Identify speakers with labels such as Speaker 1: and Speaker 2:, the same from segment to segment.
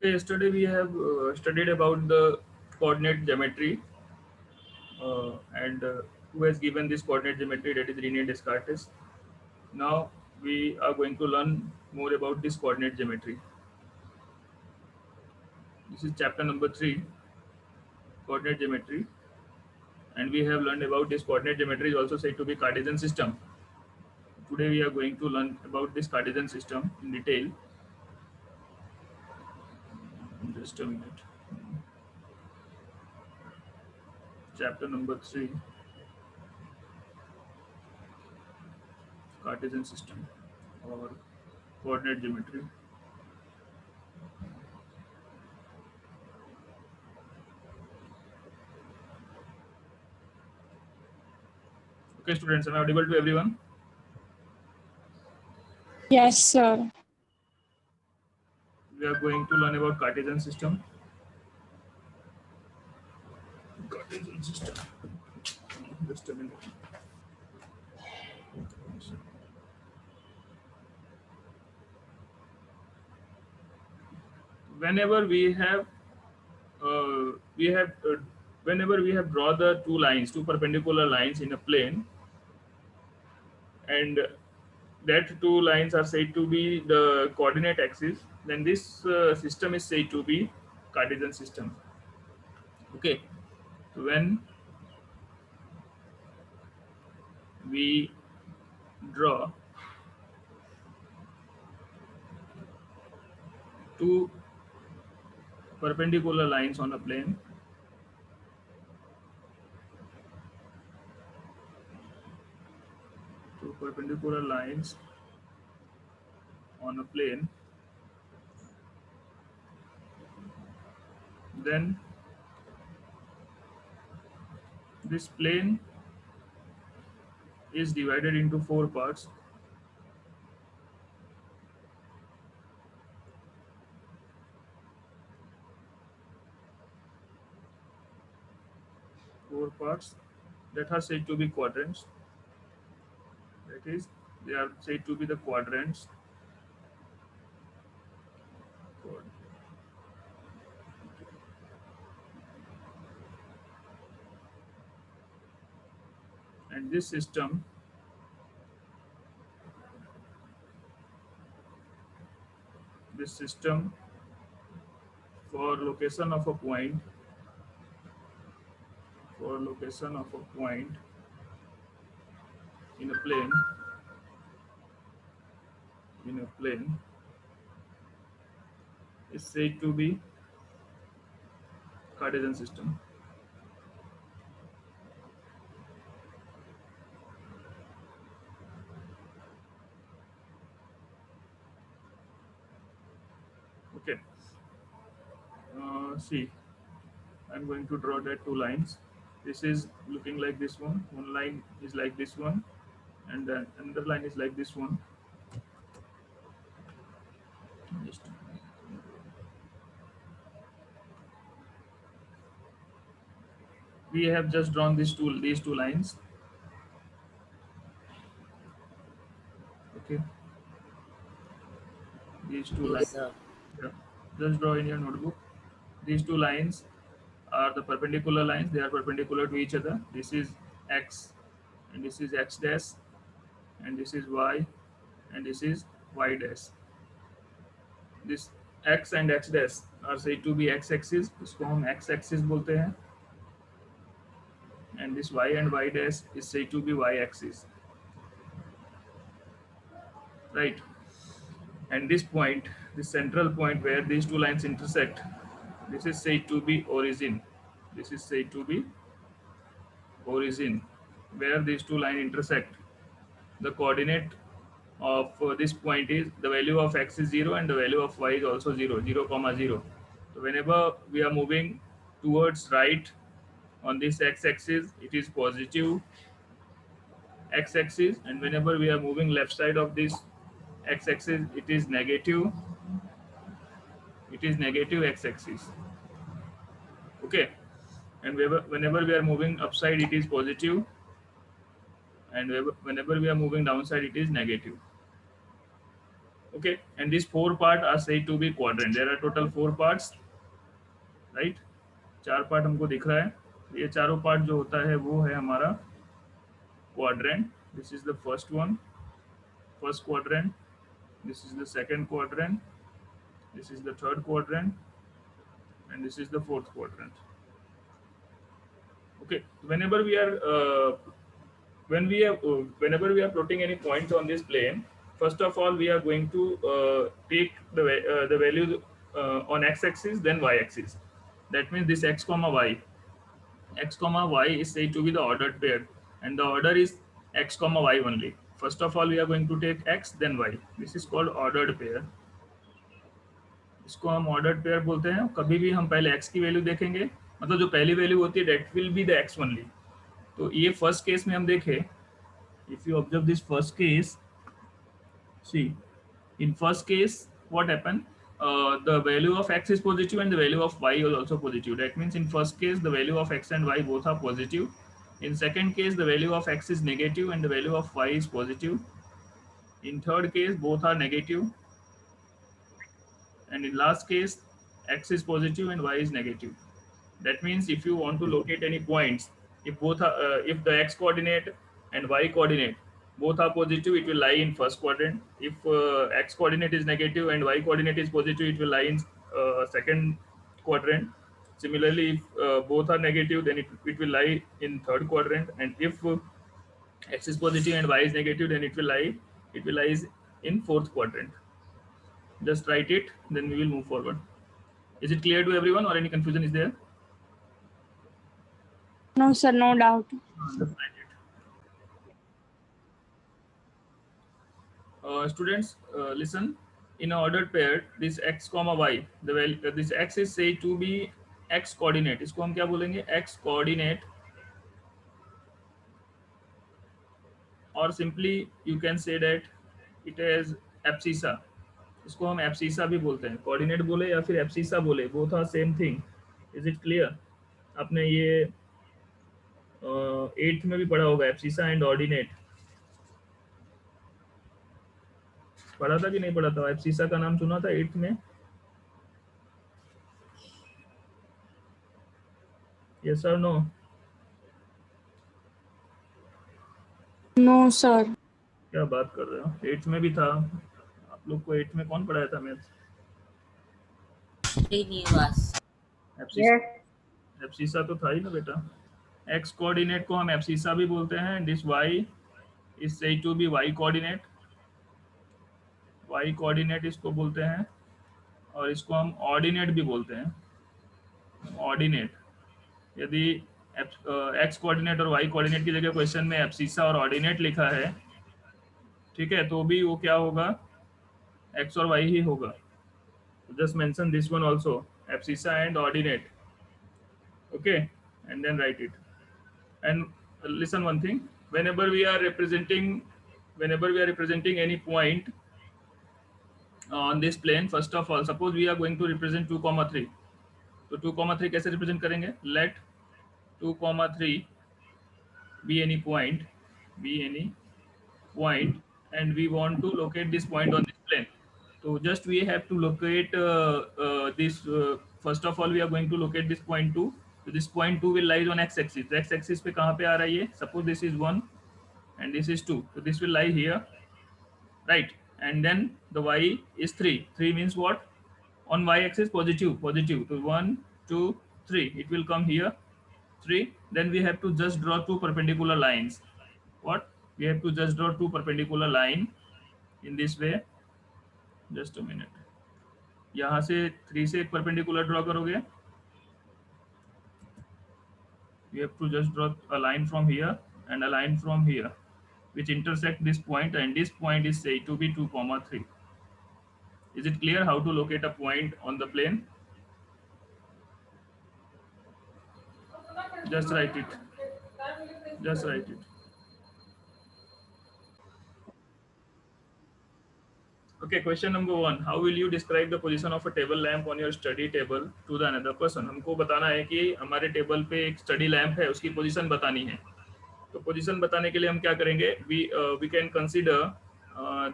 Speaker 1: Okay, yesterday we have studied about the coordinate geometry and who has given this coordinate geometry, that is Rene Descartes. Now we are going to learn more about this coordinate geometry. This is chapter number 3, coordinate geometry, and we have learned about this coordinate geometry is also said to be Cartesian system. Today we are going to learn about this Cartesian system in detail. Just a minute. Chapter number 3, Cartesian system or coordinate geometry. Okay, students, am I audible to everyone?
Speaker 2: Yes, sir.
Speaker 1: We are going to learn about Cartesian system. Cartesian system. Just a minute. Whenever we have whenever we have draw the two perpendicular lines in a plane, and that two lines are said to be the coordinate axis, then this system is said to be Cartesian system. Okay, when we draw two perpendicular lines on a plane, two perpendicular lines on a plane, then this plane is divided into four parts. Four parts that are said to be quadrants. That is, they are said to be the quadrants. And this system for location of a point, for location of a point in a plane, in a plane, is said to be Cartesian system. Okay. See, I'm going to draw that two lines. This is looking like this one. One line is like this one, and then another line is like this one. Just we have just drawn these two lines. Okay, these two
Speaker 3: Yes,
Speaker 1: lines.
Speaker 3: sir.
Speaker 1: Yeah. Just draw in your notebook. These two lines are the perpendicular lines. They are perpendicular to each other. This is x, and this is x dash, and this is y, and this is y dash. This x and x dash are said to be x axis. इसको हम x axis बोलते हैं. And this y and y dash is said to be y axis, right? And this point, this central point where these two lines intersect, this is said to be origin. This is said to be origin, where these two lines intersect. The coordinate of this point is the value of x is 0 and the value of y is also 0, 0 comma 0. So whenever we are moving towards right on this x-axis, it is positive x-axis, and whenever we are moving left side of this x-axis, it is negative x-axis. Okay, and whenever we are moving upside, it is positive, and whenever we are moving downside, it is negative. Okay, and these four parts are said to be quadrant. There are total four parts, right? चार part हमको दिख रहा है. ये चारों part जो होता है वो है हमारा quadrant. This is the first one, first quadrant. This is the second quadrant. This is the third quadrant, and this is the fourth quadrant. Okay, whenever we are plotting any points on this plane, first of all we are going to take the value on x-axis, then y-axis. That means this x comma y is said to be the ordered pair, and the order is x comma y only. First of all we are going to take x, then y. This is called ordered pair. इसको हम ordered pair बोलते हैं. कभी भी हम पहले x की value देखेंगे, मतलब जो पहली वैल्यू होती है that will be the x only. तो ये फर्स्ट केस में हम देखें, if you observe this first case, see in first case what happened, the value of x is positive and the value of y is also positive. That means in first case the value of x and y both are positive. In second case the value of x is negative and the value of y is positive. In third case both are negative, and in last case x is positive and y is negative. That means if you want to locate any points, if both are if the x coordinate and y coordinate both are positive, it will lie in first quadrant. If x coordinate is negative and y coordinate is positive, it will lie in second quadrant. Similarly, if both are negative, then it will lie in third quadrant. And if x is positive and y is negative, then it will lie in fourth quadrant. Just write it, then we will move forward. Is it clear to everyone, or any confusion is there?
Speaker 2: No, sir, no doubt.
Speaker 1: Just write it. Students, listen. In an ordered pair, this x comma y, the value this x is said to be x coordinate. इसको हम क्या बोलेंगे? X coordinate, or simply you can say that it is abscissa. इसको हम abscissa भी बोलते हैं. Coordinate बोले या फिर abscissa बोले, both are same thing. Is it clear? आपने ये 8th में भी पढ़ा होगा, abscissa and ordinate. पढ़ा था कि नहीं पढ़ा था? एब्सिसा का नाम सुना था 8th में? यस और नो?
Speaker 2: No sir.
Speaker 1: क्या बात कर रहे हो? 8th में भी था. आप लोग को 8th में कौन पढ़ाया था मैथ्स?
Speaker 3: श्रीनिवास.
Speaker 1: एब्सिसा तो था ही ना बेटा. एक्स कोऑर्डिनेट को हम एब्सिसा भी बोलते हैं. This Y is said to be Y coordinate. Y coordinate इसको बोलते हैं, और इसको हम ऑर्डिनेट भी बोलते हैं. ऑर्डिनेट, यदि एक्स कोऑर्डिनेट और वाई कोऑर्डिनेट की जगह क्वेश्चन में एब्सिसा और ऑर्डिनेट लिखा है, ठीक है, तो भी वो क्या होगा? एक्स और वाई ही होगा. Just mention this one also, abscissa and ordinate. Okay, and then write it. And listen one thing, whenever we are representing any point on this plane, first of all, suppose we are going to represent 2, 3. तो 2, 3 कैसे represent करेंगे? Let 2, 3 be any point, and we want to locate this point on this plane. So just we have to locate this. First of all, we are going to locate this point 2. So this point 2 will lie on x-axis. X-axis पे कहाँ पे आ रहा है ये? Suppose this is 1 and this is 2. So this will lie here, right? And then the y is 3. 3 means what? On y-axis positive. So 1, 2, 3. It will come here. 3. Then we have to just draw 2 perpendicular lines. What? We have to just draw 2 perpendicular line in this way. Just a minute. यहाँ से 3 से एक perpendicular draw करोगे. You have to just draw a line from here and a line from here, which intersect this point, and this point is said to be 2, 3. Is it clear how to locate a point on the plane? Just write it. Okay, question number 1. How will you describe the position of a table lamp on your study table to the another person? हमको बताना है कि हमारे table पे एक study lamp है, उसकी position बतानी है. तो पोजीशन बताने के लिए हम क्या करेंगे? We can consider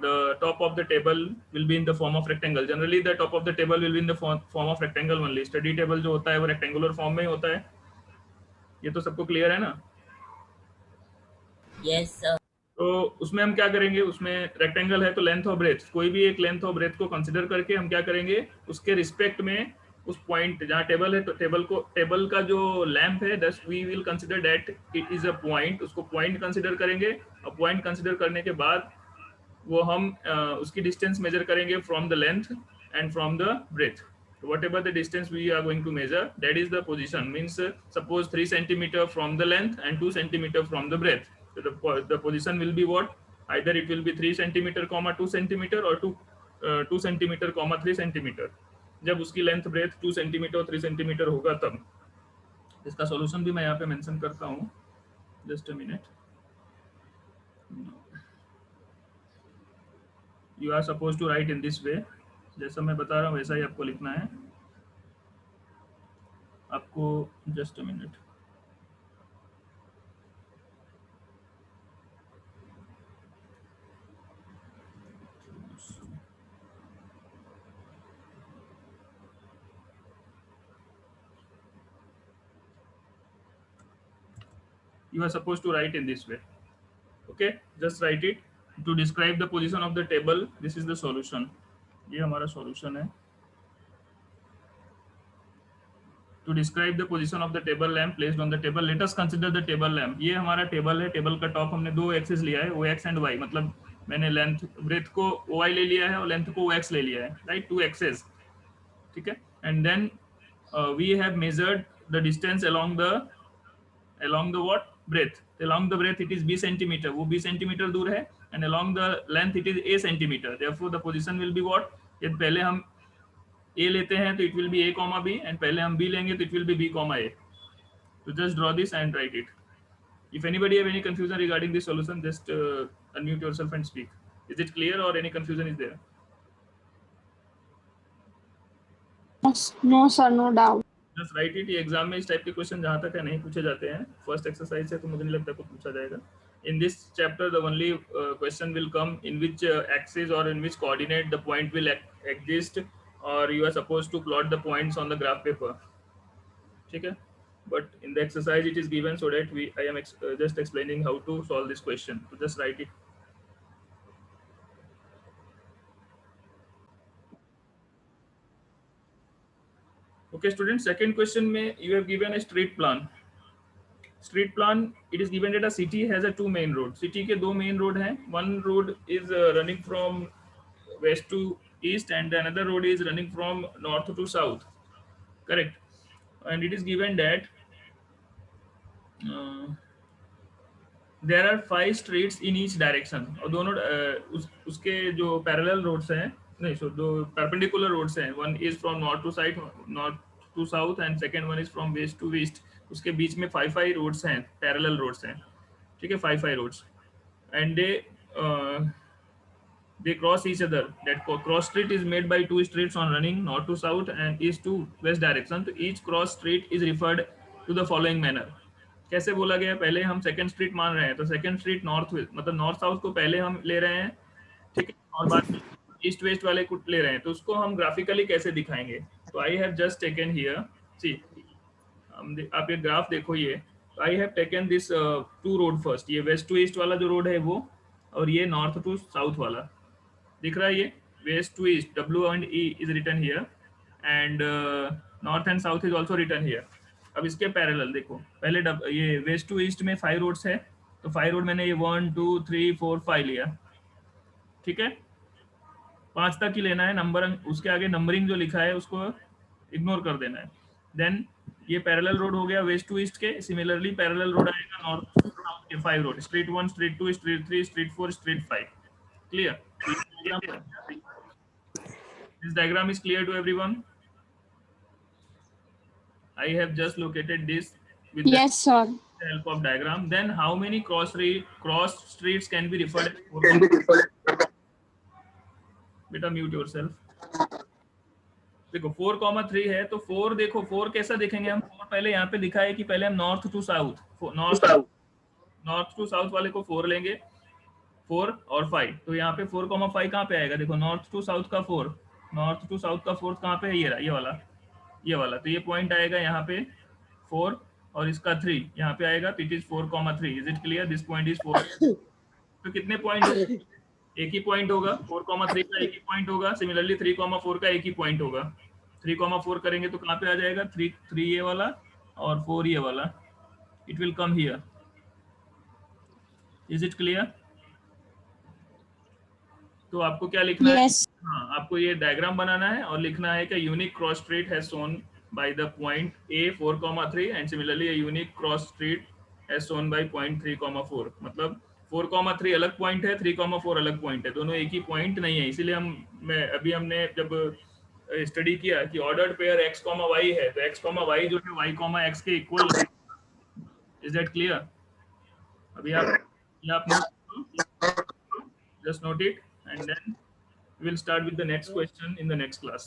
Speaker 1: the top of the table will be in the form of rectangle. Generally the top of the table will be in the form of rectangle only. Study table जो होता है वो rectangular form में ही होता है. ये तो सबको क्लियर है ना?
Speaker 3: Yes, sir.
Speaker 1: तो उसमें हम क्या करेंगे, उसमें रेक्टेंगल है तो लेंथ और ब्रेथ, कोई भी एक लेंथ और ब्रेथ को कंसीडर करके हम क्या करेंगे, उसके रिस्पेक्ट में उस पॉइंट जहाँ टेबल है तो टेबल का जो लैंप है thus we will consider that it is a point, उसको पॉइंट कंसीडर करेंगे और पॉइंट कंसीडर करने के बाद वो हम उसकी डिस्टेंस मेजर करेंगे from the length and from the breadth. Whatever the distance we are going to measure, that is the position. Means suppose 3 centimeter from the length and 2 centimeter from the breadth. So the position will be what? Either it will be 3 centimeter comma 2 centimeter or 2 centimeter comma 3 centimeter. जब उसकी length breadth 2 centimetre और 3 centimetre होगा तब. इसका solution भी मैं यहाँ पे मेंशन करता हूँ. Just a minute. You are supposed to write in this way. जैसा मैं बता रहा हूँ वैसा ही आपको लिखना है. आपको just a minute. You are supposed to write in this way. Okay, just write it. To describe the position of the table, this is the solution. ये हमारा solution है. To describe the position of the table lamp placed on the table, let us consider the table lamp. ये हमारा table है. Table का top हमने दो access लिया है, ओ एक्स एंड वाई. मतलब मैंने लेंथ ब्रेथ को ओ वाई ले लिया है और लेंथ को ओ एक्स ले लिया है. Right, two axes. ठीक है. And then we have measured the distance along the what? Breadth. Along the breadth it is b centimeter. वो b centimeter दूर है. And along the length it is a centimeter. Therefore the position will be what? यदि पहले हम a लेते हैं तो it will be a comma b, and पहले हम b लेंगे तो it will be b comma a. So just draw this and write it. If anybody have any confusion regarding this solution, just unmute yourself and speak. Is it clear or any confusion is there?
Speaker 2: No, sir, no doubt.
Speaker 1: Just write it. ये exam में इस type के question जहाँ तक है नहीं पूछे जाते हैं. फर्स्ट एक्सरसाइज है तो मुझे नहीं लगता कुछ पूछा जाएगा. In this chapter, the only question will come in which axis or in which coordinate the point will exist, or you are supposed to plot the points on the graph paper. ठीक है. But in the exercise it is given so that I am just explaining how to solve this question. So just write it. Okay, students. Second question में you have given a street plan. Street plan, it is given that a city has a two main roads. City के दो main road हैं. One road is running from west to east and another road is running from north to south. Correct. And it is given that there are 5 streets in each direction. और दोनों उसके जो parallel roads हैं, नहीं, so दो perpendicular roads हैं. One is from north to south and second one is from west to east. उसके बीच में 5 roads हैं, parallel roads हैं. ठीक है, 5 roads. And they cross each other. That cross street is made by 2 streets on running north to south and east to west direction. So each cross street is referred to the following manner. कैसे बोला गया? पहले हम second street मान रहे हैं तो second street north मतलब नॉर्थ साउथ को पहले हम ले रहे हैं. ठीक है. और बाद में ईस्ट वेस्ट वाले को ले रहे हैं. तो उसको हम ग्राफिकली कैसे दिखाएंगे? तो I have just taken here, see आप ये ग्राफ देखो. ये I have taken this two road first. ये वेस्ट टू ईस्ट वाला जो रोड है वो, और ये नॉर्थ टू साउथ वाला दिख रहा है. ये west to east, W and E is written here and north and south is also written here. अब इसके पैरेलल देखो. पहले ये वेस्ट टू ईस्ट में 5 रोड्स है तो 5 रोड मैंने ये 1 2 3 4 5 लिया. ठीक है, 5 तक ही लेना है. नंबर उसके आगे नंबरिंग जो लिखा है उसको इग्नोर कर देना है. देन ये पैरेलल रोड हो गया वेस्ट टू ईस्ट के. सिमिलरली पैरेलल रोड आएगा नॉर्थ टू साउथ के 5 road. Street 1, street 2, street 3, street 4, street 5. Clear? This diagram is clear to everyone? I have just located this with
Speaker 2: Yes, sir.
Speaker 1: the help of diagram. Then how many cross streets can be referred as? Beta mute yourself. देखो 4,3 है तो 4 देखो 4 कैसा देखेंगे हम. 4 पहले यहाँ पे लिखा है कि पहले हम नॉर्थ टू साउथ वाले को 4 लेंगे. 4 और 5, तो यहाँ पे 4,5 कहाँ पे आएगा? देखो नॉर्थ टू साउथ का 4, नॉर्थ टू साउथ का 4 कहाँ पे है? ये रहा, ये वाला, तो ये पॉइंट आएगा यहाँ पे 4 और इसका 3 यहाँ पे आएगा, तो it is 4,3। Is it clear? This point is 4। तो कितने पॉइंट होगा? एक ही पॉइंट होगा, 4,3 का एक ही पॉइंट होगा। सिमिलरली 3,4 का एक ही पॉइंट होगा। 3,4 करेंगे तो कहाँ पे आ जाएगा? 3 ये वाला और 4 ये वाला, it will come here. Is it clear? तो आपको क्या लिखना है?
Speaker 2: Yes.
Speaker 1: हाँ, आपको ये डायग्राम बनाना है और लिखना है कि unique cross straight has shown by the point A 4,3 and similarly unique cross straight has shown by point 3,4। मतलब 4,3 अलग पॉइंट है, 3,4 अलग पॉइंट है, दोनों एक ही पॉइंट नहीं है। इसीलिए हमने जब स्टडी किया कि ऑर्डर्ड पेयर x, y है, तो x, y जो है y, x के इक्वल। Is that clear? अभी आप ये आप just note it and then we will start with the next question in the next class.